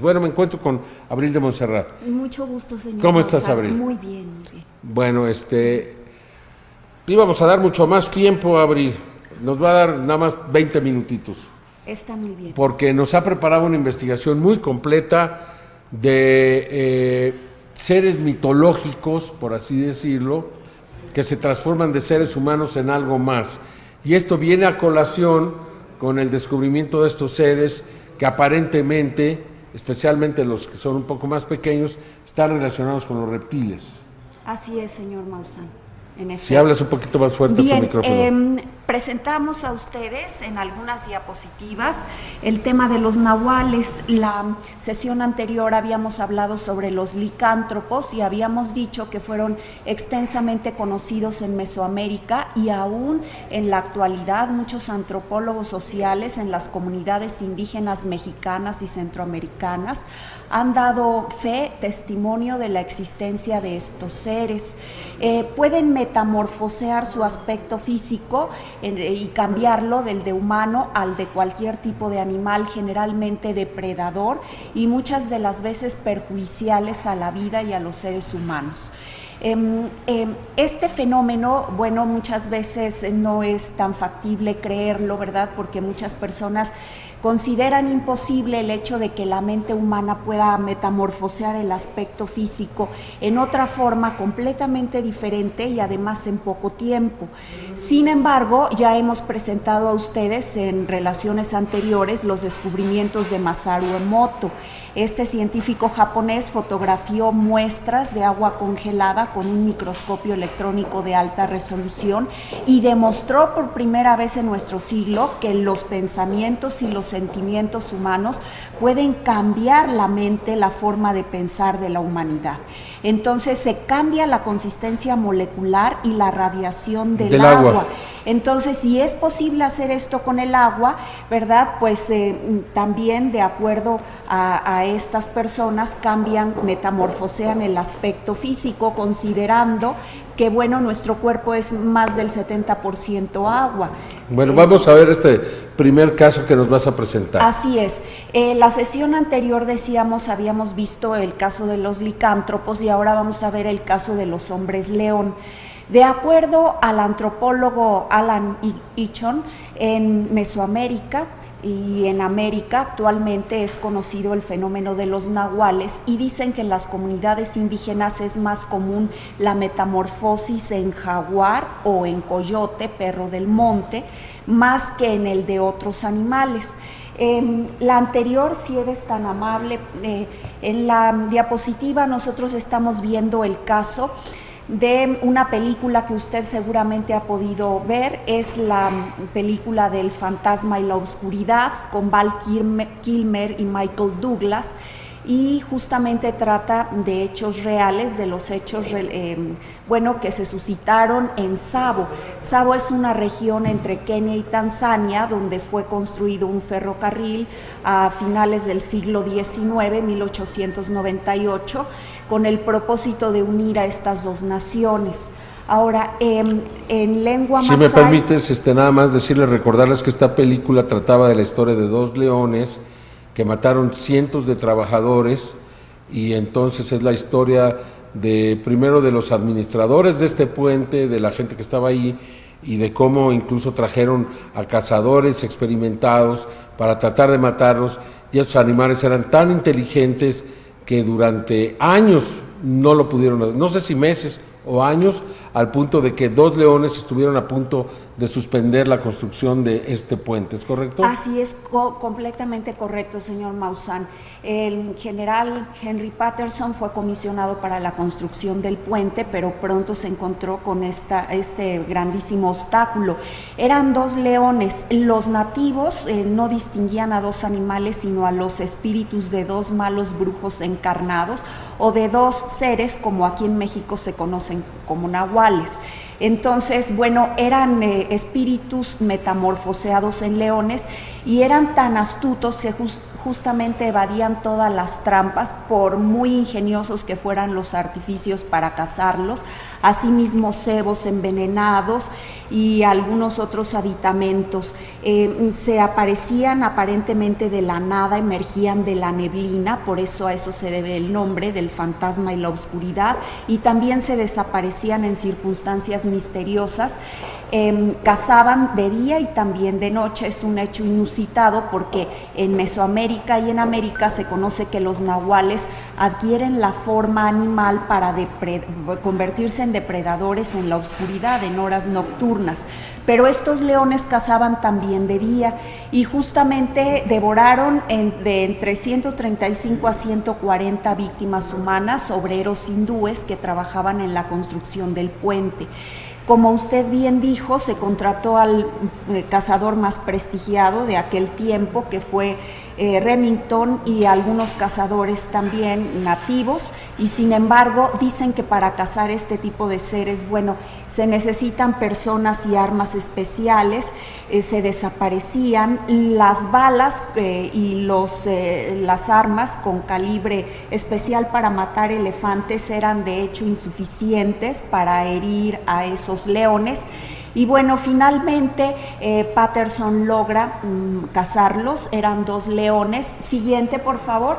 Bueno, me encuentro con Abril de Montserrat. Mucho gusto, señor. ¿Cómo estás, Abril? Muy bien, muy bien. Bueno, íbamos a dar mucho más tiempo, Abril. Nos va a dar nada más 20 minutitos. Está muy bien. Porque nos ha preparado una investigación muy completa de seres mitológicos, por así decirlo, que se transforman de seres humanos en algo más. Y esto viene a colación con el descubrimiento de estos seres que aparentemente, especialmente los que son un poco más pequeños, están relacionados con los reptiles. Así es, señor Maussan. Si hablas un poquito más fuerte bien, tu micrófono. Presentamos a ustedes en algunas diapositivas el tema de los nahuales. La sesión anterior habíamos hablado sobre los licántropos y habíamos dicho que fueron extensamente conocidos en Mesoamérica y aún en la actualidad muchos antropólogos sociales en las comunidades indígenas mexicanas y centroamericanas han dado fe, testimonio de la existencia de estos seres. Pueden metamorfosear su aspecto físico y cambiarlo del de humano al de cualquier tipo de animal, generalmente depredador y muchas de las veces perjudiciales a la vida y a los seres humanos. Este fenómeno, bueno, muchas veces no es tan factible creerlo, ¿verdad? Porque muchas personas consideran imposible el hecho de que la mente humana pueda metamorfosear el aspecto físico en otra forma completamente diferente y además en poco tiempo. Sin embargo, ya hemos presentado a ustedes en relaciones anteriores los descubrimientos de Masaru Emoto. Este científico japonés fotografió muestras de agua congelada con un microscopio electrónico de alta resolución y demostró por primera vez en nuestro siglo que los pensamientos y los sentimientos humanos pueden cambiar la mente, la forma de pensar de la humanidad. Entonces se cambia la consistencia molecular y la radiación del agua. Entonces, si es posible hacer esto con el agua, ¿verdad? Pues también de acuerdo a estas personas cambian, metamorfosean el aspecto físico, considerando que, bueno, nuestro cuerpo es más del 70% agua. Bueno, vamos a ver este primer caso que nos vas a presentar. Así es. La sesión anterior habíamos visto el caso de los licántropos y ahora vamos a ver el caso de los hombres león. De acuerdo al antropólogo Alan Ichon, en Mesoamérica y en América actualmente es conocido el fenómeno de los nahuales y dicen que en las comunidades indígenas es más común la metamorfosis en jaguar o en coyote, perro del monte, más que en el de otros animales. La anterior, si eres tan amable, en la diapositiva nosotros estamos viendo el caso de una película que usted seguramente ha podido ver, es la película del fantasma y la oscuridad con Val Kilmer y Michael Douglas, y justamente trata de hechos reales, de los hechos que se suscitaron en Tsavo. Tsavo es una región entre Kenia y Tanzania donde fue construido un ferrocarril a finales del siglo XIX, 1898, con el propósito de unir a estas dos naciones. Ahora, en lengua masái... Si me permites, nada más recordarles que esta película trataba de la historia de dos leones que mataron cientos de trabajadores, y entonces es la historia primero de los administradores de este puente, de la gente que estaba ahí, y de cómo incluso trajeron a cazadores experimentados para tratar de matarlos, y esos animales eran tan inteligentes que durante años no lo pudieron hacer, no sé si meses o años, al punto de que dos leones estuvieron a punto de suspender la construcción de este puente, ¿es correcto? Así es, completamente correcto, señor Maussan. El general Henry Patterson fue comisionado para la construcción del puente, pero pronto se encontró con este grandísimo obstáculo. Eran dos leones. Los nativos no distinguían a dos animales, sino a los espíritus de dos malos brujos encarnados o de dos seres, como aquí en México se conocen como nahuales. Entonces, bueno, eran espíritus metamorfoseados en leones y eran tan astutos que justamente evadían todas las trampas, por muy ingeniosos que fueran los artificios para cazarlos, asimismo cebos envenenados y algunos otros aditamentos. Se aparecían aparentemente de la nada, emergían de la neblina, por eso a eso se debe el nombre del fantasma y la oscuridad, y también se desaparecían en circunstancias misteriosas. Cazaban de día y también de noche. Es un hecho inusitado porque en Mesoamérica y en América se conoce que los nahuales adquieren la forma animal para convertirse en depredadores en la oscuridad, en horas nocturnas. Pero estos leones cazaban también de día y justamente devoraron de entre 135 a 140 víctimas humanas, obreros hindúes que trabajaban en la construcción del puente. Como usted bien dijo, se contrató al cazador más prestigiado de aquel tiempo, que fue Remington, y algunos cazadores también nativos, y sin embargo dicen que para cazar este tipo de seres, bueno, se necesitan personas y armas especiales. Se desaparecían las balas y las armas con calibre especial para matar elefantes eran de hecho insuficientes para herir a esos leones. Y bueno, finalmente Patterson logra cazarlos. Eran 2 leones. Siguiente, por favor.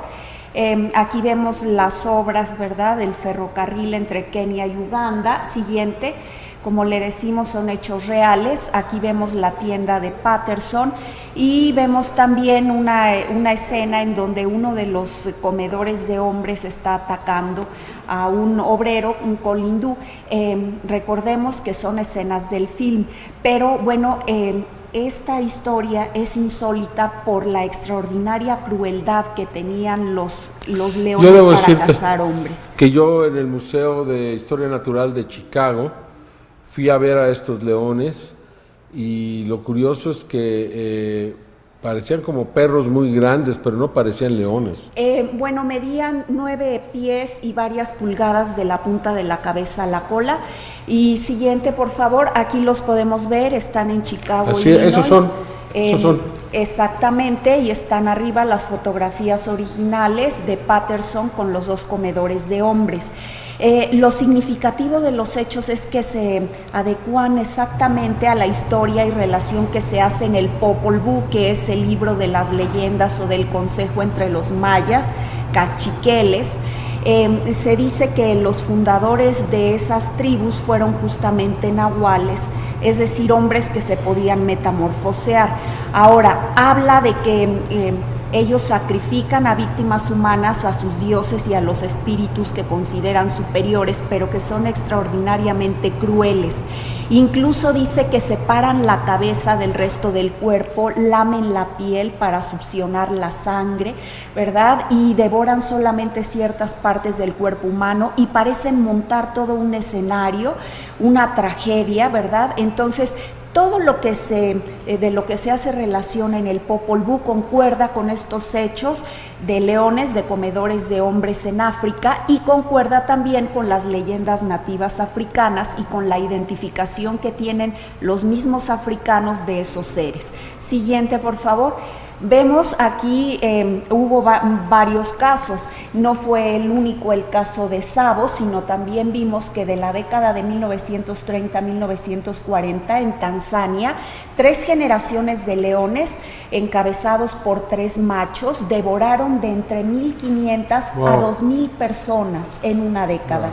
Aquí vemos las obras, ¿verdad?, del ferrocarril entre Kenia y Uganda. Siguiente. Como le decimos, son hechos reales. Aquí vemos la tienda de Patterson y vemos también una escena en donde uno de los comedores de hombres está atacando a un obrero, un colindú. Recordemos que son escenas del film, pero bueno, esta historia es insólita por la extraordinaria crueldad que tenían los leones para cazar hombres. Que yo en el Museo de Historia Natural de Chicago fui a ver a estos leones y lo curioso es que parecían como perros muy grandes, pero no parecían leones. Bueno, medían 9 pies y varias pulgadas de la punta de la cabeza a la cola. Y siguiente, por favor, aquí los podemos ver, están en Chicago, Así, Illinois. Esos son. Exactamente, y están arriba las fotografías originales de Patterson con los 2 comedores de hombres. Lo significativo de los hechos es que se adecúan exactamente a la historia y relación que se hace en el Popol Vuh, que es el libro de las leyendas o del consejo entre los mayas, cachiqueles. Se dice que los fundadores de esas tribus fueron justamente nahuales, es decir, hombres que se podían metamorfosear. Ahora, habla de que ellos sacrifican a víctimas humanas a sus dioses y a los espíritus que consideran superiores, pero que son extraordinariamente crueles. Incluso dice que separan la cabeza del resto del cuerpo, lamen la piel para succionar la sangre, ¿verdad? Y devoran solamente ciertas partes del cuerpo humano y parecen montar todo un escenario, una tragedia, ¿verdad? Entonces, todo lo que de lo que se hace relación en el Popol Vuh concuerda con estos hechos de leones, de comedores de hombres en África, y concuerda también con las leyendas nativas africanas y con la identificación que tienen los mismos africanos de esos seres. Siguiente, por favor. Vemos aquí, hubo varios casos, no fue el único el caso de Tsavo, sino también vimos que de la década de 1930 a 1940 en Tanzania, 3 generaciones de leones encabezados por 3 machos devoraron de entre 1,500 a 2,000 personas en una década.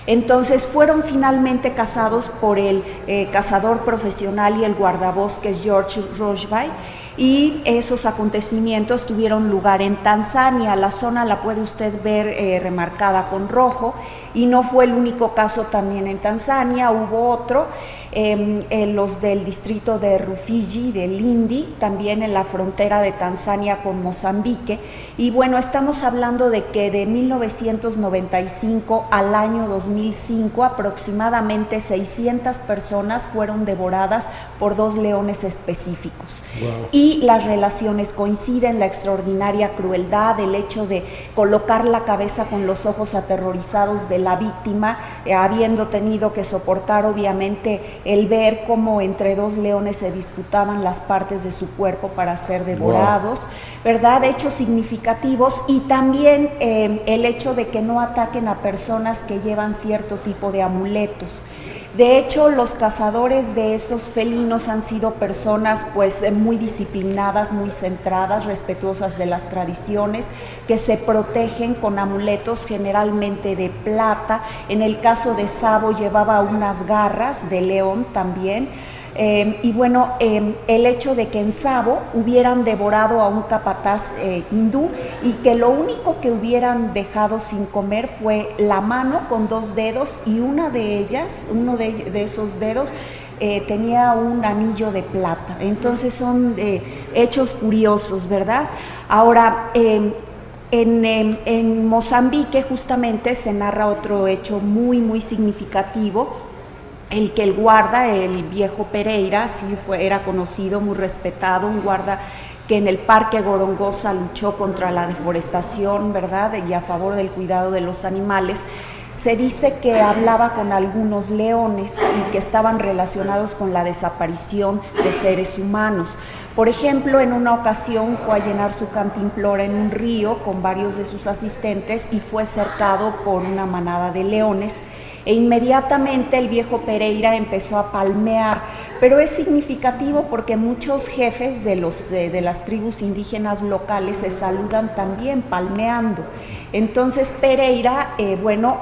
Entonces fueron finalmente cazados por el cazador profesional y el guardabosques George Roushby, y esos acontecimientos tuvieron lugar en Tanzania. La zona la puede usted ver remarcada con rojo, y no fue el único caso también en Tanzania, hubo otro, los del distrito de Rufiji, de Lindi, también en la frontera de Tanzania con Mozambique. Y bueno, estamos hablando de que de 1995 al año 2000 2005, aproximadamente 600 personas fueron devoradas por 2 leones específicos. Wow. Y las relaciones coinciden, la extraordinaria crueldad, el hecho de colocar la cabeza con los ojos aterrorizados de la víctima, habiendo tenido que soportar obviamente el ver cómo entre 2 leones se disputaban las partes de su cuerpo para ser devorados, ¿verdad? Hechos significativos, y también el hecho de que no ataquen a personas que llevan cierto tipo de amuletos. De hecho, los cazadores de estos felinos han sido personas pues muy disciplinadas, muy centradas, respetuosas de las tradiciones, que se protegen con amuletos generalmente de plata. En el caso de Sabo llevaba unas garras de león también. Y bueno, el hecho de que en Sabo hubieran devorado a un capataz hindú y que lo único que hubieran dejado sin comer fue la mano con 2 dedos, y una de ellas, uno de esos dedos, tenía un anillo de plata. Entonces son hechos curiosos, ¿verdad? Ahora, en Mozambique justamente se narra otro hecho muy, muy significativo. El que el guarda, el viejo Pereira, sí era conocido, muy respetado, un guarda que en el Parque Gorongosa luchó contra la deforestación, ¿verdad?, y a favor del cuidado de los animales. Se dice que hablaba con algunos leones y que estaban relacionados con la desaparición de seres humanos. Por ejemplo, en una ocasión fue a llenar su cantimplora en un río con varios de sus asistentes y fue cercado por una manada de leones. E inmediatamente el viejo Pereira empezó a palmear, pero es significativo porque muchos jefes de las tribus indígenas locales se saludan también palmeando. Entonces Pereira,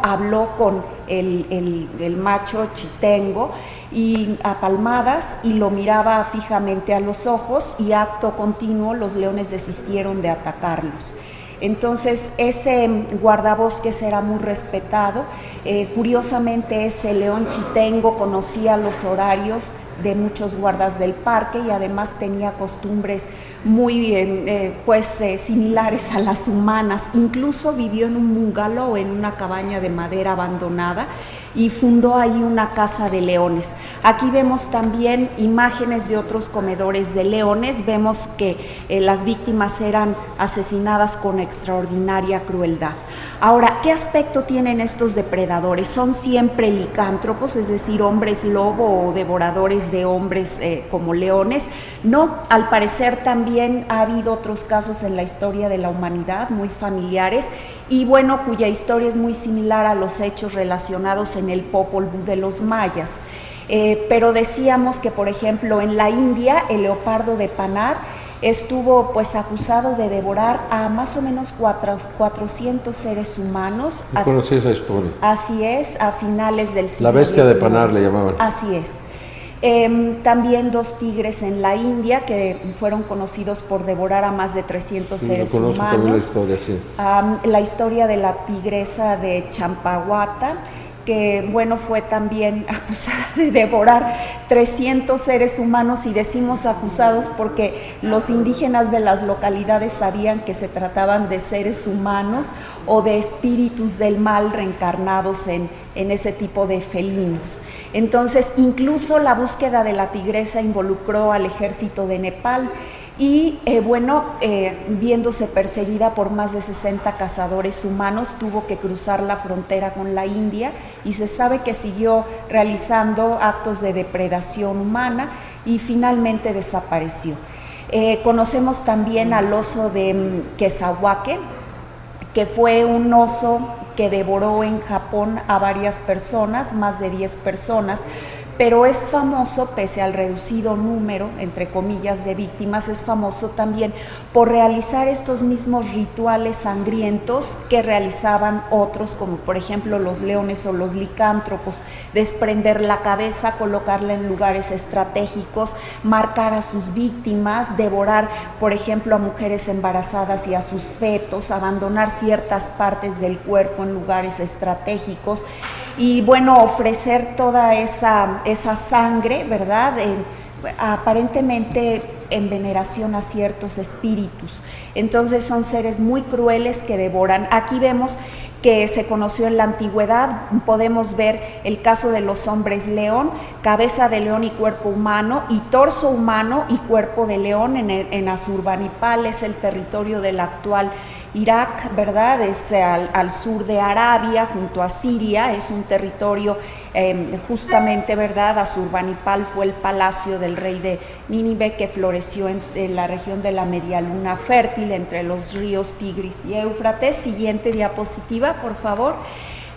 habló con el macho chitengo y a palmadas, y lo miraba fijamente a los ojos, y acto continuo los leones desistieron de atacarlos. Entonces ese guardabosques era muy respetado. Curiosamente, ese león chitengo conocía los horarios de muchos guardas del parque y además tenía costumbres muy similares a las humanas. Incluso vivió en un bungalow, en una cabaña de madera abandonada, y fundó ahí una casa de leones. Aquí vemos también imágenes de otros comedores de leones. Vemos que las víctimas eran asesinadas con extraordinaria crueldad. Ahora, ¿qué aspecto tienen estos depredadores? ¿Son siempre licántropos, es decir, hombres lobo o devoradores de hombres como leones? No, al parecer también ha habido otros casos en la historia de la humanidad muy familiares, y bueno, cuya historia es muy similar a los hechos relacionados en el Popol Vuh de los mayas. Pero decíamos que, por ejemplo, en la India, el leopardo de Panar estuvo pues acusado de devorar a más o menos 400 seres humanos. Yo conocí esa historia. Así es, a finales del siglo XIX. La bestia de Panar le llamaban. Así es. También 2 tigres en la India que fueron conocidos por devorar a más de 300 seres humanos. También la historia, sí. La historia de la tigresa de Champahuata, que bueno, fue también acusada de devorar 300 seres humanos, y decimos acusados porque los indígenas de las localidades sabían que se trataban de seres humanos o de espíritus del mal reencarnados en ese tipo de felinos. Entonces, incluso la búsqueda de la tigresa involucró al ejército de Nepal y, viéndose perseguida por más de 60 cazadores humanos, tuvo que cruzar la frontera con la India, y se sabe que siguió realizando actos de depredación humana y finalmente desapareció. Conocemos también al oso de Kesahuake, que fue un oso que devoró en Japón a varias personas, más de 10 personas, pero es famoso, pese al reducido número, entre comillas, de víctimas, es famoso también por realizar estos mismos rituales sangrientos que realizaban otros, como por ejemplo los leones o los licántropos: desprender la cabeza, colocarla en lugares estratégicos, marcar a sus víctimas, devorar, por ejemplo, a mujeres embarazadas y a sus fetos, abandonar ciertas partes del cuerpo en lugares estratégicos, y bueno, ofrecer toda esa sangre, ¿verdad? Aparentemente en veneración a ciertos espíritus. Entonces son seres muy crueles que devoran. Aquí vemos que se conoció en la antigüedad, podemos ver el caso de los hombres león, cabeza de león y cuerpo humano, y torso humano y cuerpo de león en Azurbanipal, es el territorio del actual Irak, ¿verdad? Es al sur de Arabia, junto a Siria, es un territorio justamente, ¿verdad? Azurbanipal fue el palacio del rey de Nínive que floreció en la región de la Media Luna fértil entre los ríos Tigris y Éufrates. Siguiente diapositiva, por favor.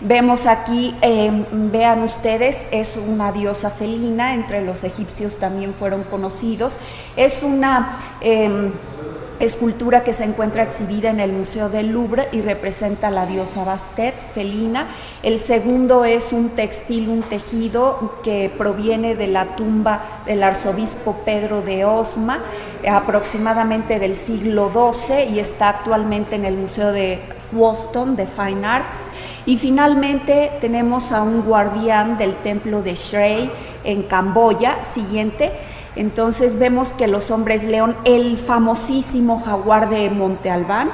Vemos aquí, vean ustedes, es una diosa felina, entre los egipcios también fueron conocidos. Es una escultura que se encuentra exhibida en el Museo del Louvre y representa a la diosa Bastet, felina. El segundo es un textil, un tejido que proviene de la tumba del arzobispo Pedro de Osma, aproximadamente del siglo XII, y está actualmente en el Museo de Boston de Fine Arts. Y finalmente tenemos a un guardián del templo de Shrey en Camboya. Siguiente. Entonces vemos que los hombres león, el famosísimo jaguar de Monte Albán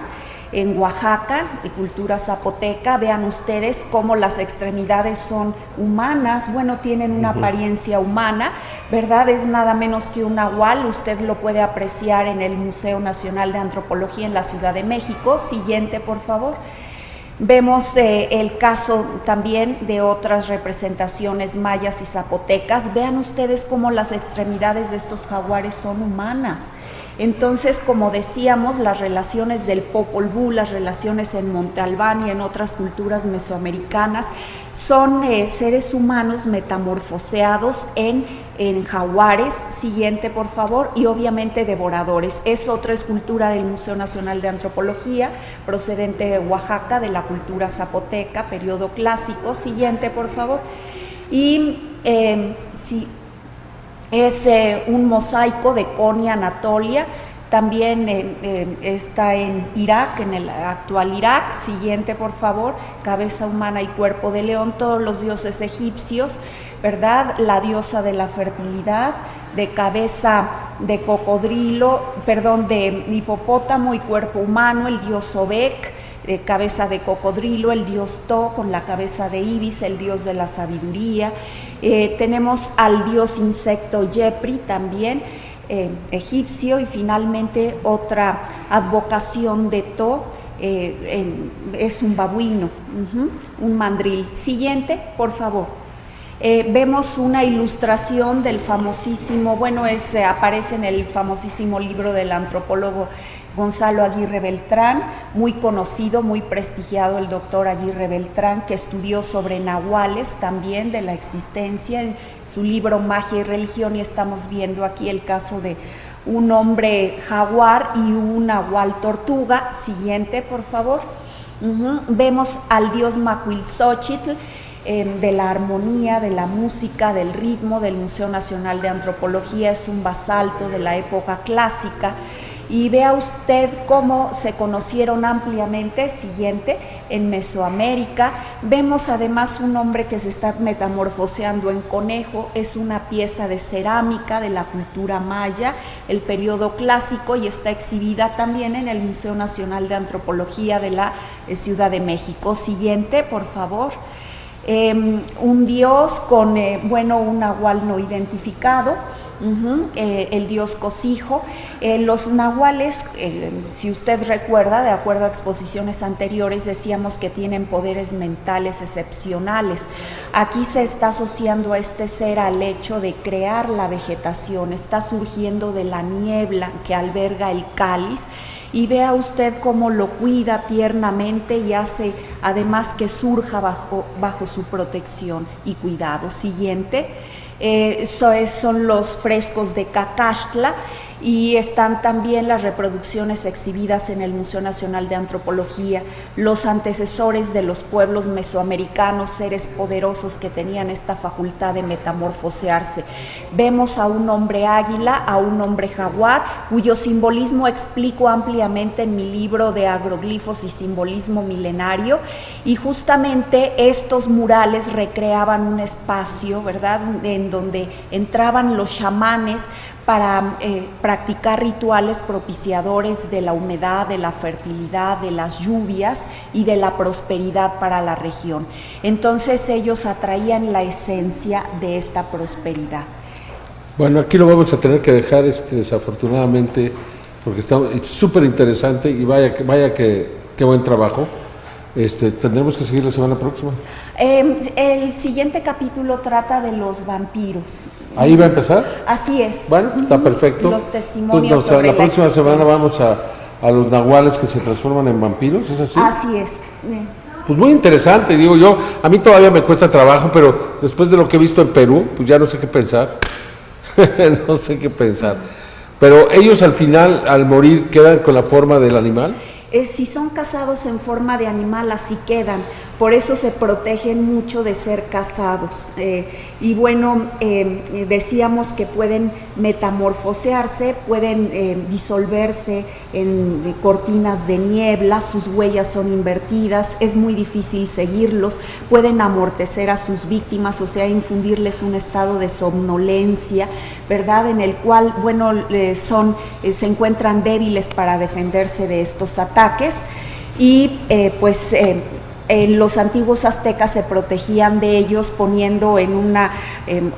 en Oaxaca, de cultura zapoteca, vean ustedes cómo las extremidades son humanas, bueno, tienen una apariencia humana, ¿verdad? Es nada menos que un nahual, usted lo puede apreciar en el Museo Nacional de Antropología en la Ciudad de México. Siguiente, por favor. Vemos el caso también de otras representaciones mayas y zapotecas. Vean ustedes cómo las extremidades de estos jaguares son humanas. Entonces, como decíamos, las relaciones del Popol Vuh, las relaciones en Monte Albán y en otras culturas mesoamericanas son seres humanos metamorfoseados en jaguares. Siguiente, por favor. Y obviamente devoradores. Es otra escultura del Museo Nacional de Antropología, procedente de Oaxaca, de la cultura zapoteca, periodo clásico. Siguiente, por favor. Y sí. Es un mosaico de Konya, Anatolia, también está en Irak, en el actual Irak. Siguiente, por favor. Cabeza humana y cuerpo de león, todos los dioses egipcios, ¿verdad? La diosa de la fertilidad, de cabeza de cocodrilo, perdón, de hipopótamo y cuerpo humano, el dios Sobek, de cabeza de cocodrilo, el dios To con la cabeza de ibis, el dios de la sabiduría. Tenemos al dios insecto Yepri también, egipcio, y finalmente otra advocación de To, es un babuino, un mandril. Siguiente, por favor. Vemos una ilustración del famosísimo, aparece en el famosísimo libro del antropólogo Gonzalo Aguirre Beltrán, muy conocido, muy prestigiado el doctor Aguirre Beltrán, que estudió sobre nahuales también de la existencia, en su libro Magia y Religión, y estamos viendo aquí el caso de un hombre jaguar y un nahual tortuga. Siguiente, por favor. Vemos al dios Macuilxóchitl, de la armonía, de la música, del ritmo, del Museo Nacional de Antropología, es un basalto de la época clásica. Y vea usted cómo se conocieron ampliamente. Siguiente, en Mesoamérica. Vemos además un hombre que se está metamorfoseando en conejo, es una pieza de cerámica de la cultura maya, el periodo clásico, y está exhibida también en el Museo Nacional de Antropología de la Ciudad de México. Siguiente, por favor. Un dios con, un nahual no identificado, el dios Cosijo. Los nahuales, si usted recuerda, de acuerdo a exposiciones anteriores, decíamos que tienen poderes mentales excepcionales. Aquí se está asociando a este ser al hecho de crear la vegetación, está surgiendo de la niebla que alberga el cáliz, y vea usted cómo lo cuida tiernamente y hace además que surja bajo su protección y cuidado. Siguiente. Son los frescos de Cacaxtla, y están también las reproducciones exhibidas en el Museo Nacional de Antropología, los antecesores de los pueblos mesoamericanos, seres poderosos que tenían esta facultad de metamorfosearse. Vemos a un hombre águila, a un hombre jaguar, cuyo simbolismo explico ampliamente en mi libro de agroglifos y simbolismo milenario, y justamente estos murales recreaban un espacio, ¿verdad?, en en donde entraban los chamanes para practicar rituales propiciadores de la humedad, de la fertilidad, de las lluvias y de la prosperidad para la región. Entonces ellos atraían la esencia de esta prosperidad. Bueno, aquí lo vamos a tener que dejar desafortunadamente, porque está súper interesante y vaya qué buen trabajo. Tendremos que seguir la semana próxima. El siguiente capítulo trata de los vampiros. ¿Ahí va a empezar? Así es. Bueno, está perfecto. Los testimonios. Entonces, sobre la próxima semana vamos existencia. a los nahuales que se transforman en vampiros, ¿es así? Así es. Pues muy interesante, digo yo. A mí todavía me cuesta trabajo, pero después de lo que he visto en Perú, pues ya no sé qué pensar. No sé qué pensar. Pero ellos al final, al morir, quedan con la forma del animal. Si son cazados en forma de animal, así quedan. Por eso se protegen mucho de ser cazados. Y bueno, decíamos que pueden metamorfosearse, pueden disolverse en cortinas de niebla, sus huellas son invertidas, es muy difícil seguirlos, pueden amortecer a sus víctimas, o sea, infundirles un estado de somnolencia, ¿verdad? En el cual, bueno, se encuentran débiles para defenderse de estos ataques y los antiguos aztecas se protegían de ellos poniendo en una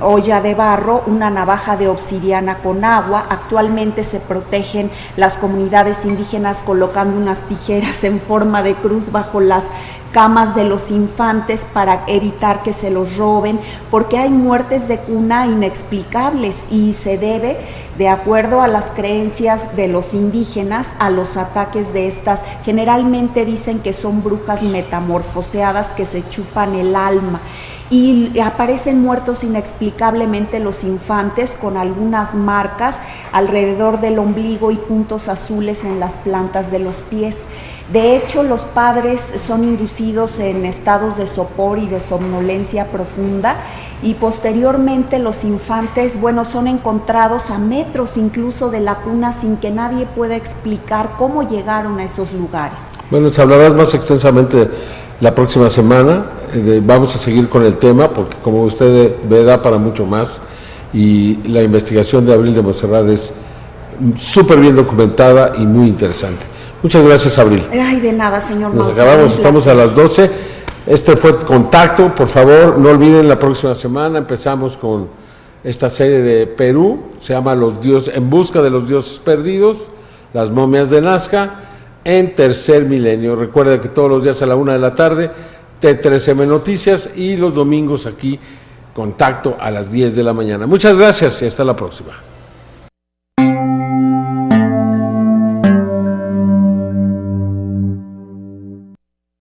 olla de barro una navaja de obsidiana con agua. Actualmente se protegen las comunidades indígenas colocando unas tijeras en forma de cruz bajo las camas de los infantes para evitar que se los roben, porque hay muertes de cuna inexplicables y se debe, de acuerdo a las creencias de los indígenas, a los ataques de estas. Generalmente dicen que son brujas metamorfoseadas que se chupan el alma. Y aparecen muertos inexplicablemente los infantes con algunas marcas alrededor del ombligo y puntos azules en las plantas de los pies. De hecho, los padres son inducidos en estados de sopor y de somnolencia profunda y posteriormente los infantes, bueno, son encontrados a metros incluso de la cuna sin que nadie pueda explicar cómo llegaron a esos lugares. Bueno, se hablará más extensamente la próxima semana. Vamos a seguir con el tema porque, como usted ve, da para mucho más y la investigación de Abril de Montserrat es súper bien documentada y muy interesante. Muchas gracias, Abril. Ay, de nada, señor. Nos acabamos, estamos a las 12. Este fue Contacto. Por favor, no olviden, la próxima semana empezamos con esta serie de Perú, se llama En busca de los dioses perdidos, las momias de Nazca, en Tercer Milenio. Recuerda que todos los días a la 1 de la tarde, T3M Noticias, y los domingos aquí, Contacto a las 10 de la mañana. Muchas gracias y hasta la próxima.